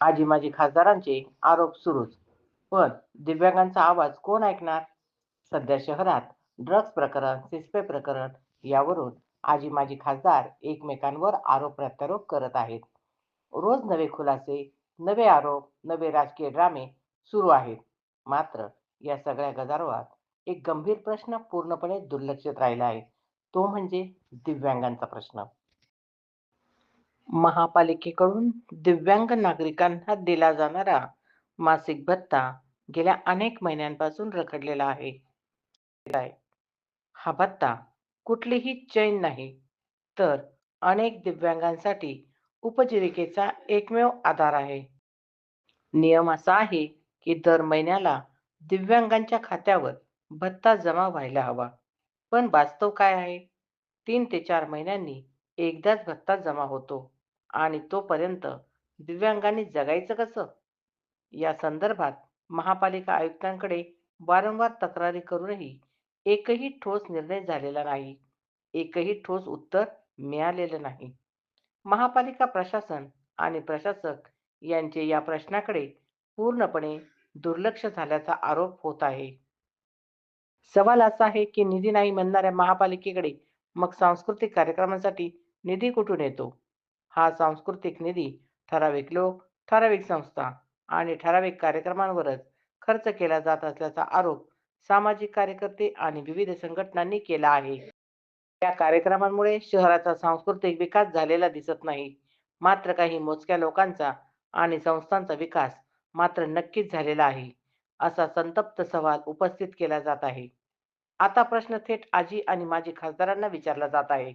आजी माजी खासदारांचे आरोप सुरूच. पण दिव्यांगांचा आवाज कोण ऐकणार? सध्या शहरात ड्रग्ज प्रकरण, सिसपे प्रकरण यावरून आजी माजी खासदार एकमेकांवर आरोप प्रत्यारोप करत आहेत. रोज नवे खुलासे, नवे आरोप, नवे राजकीय ड्रामे सुरू आहेत. मात्र या सगळ्या गदारोळात एक गंभीर प्रश्न पूर्णपणे दुर्लक्षित राहिला आहे. तो म्हणजे दिव्यांगांचा प्रश्न. महापालिकेकडून दिव्यांग नागरिकांना दिला जाणारा मासिक भत्ता गेल्या अनेक महिन्यांपासून रखडलेला आहे. हा भत्ता कुठलीही चैन नाही, तर अनेक दिव्यांगांसाठी उपजीविकेचा एकमेव आधार आहे. नियम असा आहे की दर महिन्याला दिव्यांगांच्या खात्यावर भत्ता जमा व्हायला हवा. पण वास्तव काय आहे? 3 ते 4 महिन्यांनी एकदाच भत्ता जमा होतो आणि तोपर्यंत दिव्यांगांनी जगायचं कसं? या संदर्भात महापालिका आयुक्तांकडे वारंवार तक्रारी करूनही एकही ठोस निर्णय झालेला नाही. एकही ठोस उत्तर मिळालेलं नाही. महापालिका प्रशासन आणि प्रशासक यांचे या प्रश्नाकडे पूर्णपणे दुर्लक्ष झाल्याचा आरोप होत आहे. सवाल असा आहे की निधी नाही म्हणणाऱ्या महापालिकेकडे मग सांस्कृतिक कार्यक्रमांसाठी निधी कुठून येतो? हा सांस्कृतिक निधी ठराविक लोक, ठराविक संस्था आणि ठराविक कार्यक्रमांवरच खर्च केला जात असल्याचा आरोप सामाजिक कार्यकर्ते आणि विविध संघटनांनी केला आहे. या कार्यक्रमांमुळे शहराचा सांस्कृतिक विकास झालेला दिसत नाही. मात्र काही मोजक्या लोकांचा आणि संस्थांचा विकास मात्र नक्कीच झालेला आहे, असा संतप्त सवाल उपस्थित केला जात आहे. आता प्रश्न थेट आजी आणि माजी खासदारांना विचारला जात आहे.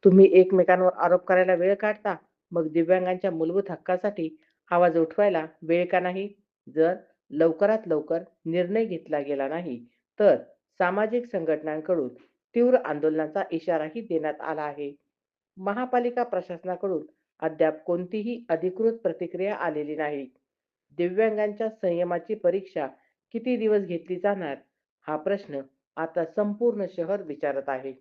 तुम्ही एकमेकांवर आरोप करायला वेळ काढता, मग दिव्यांगांच्या मूलभूत हक्कासाठी आवाज उठवायला वेळ का नाही? जर लवकरात लवकर निर्णय घेतला गेला नाही, तर सामाजिक संघटनांकडून तीव्र आंदोलनाचा इशाराही देण्यात आला आहे. महापालिका प्रशासनाकडून अद्याप कोणतीही अधिकृत प्रतिक्रिया आलेली नाही. दिव्यांगांच्या संयमाची परीक्षा किती दिवस घेतली जाणार? हा प्रश्न आता संपूर्ण शहर विचारत आहे.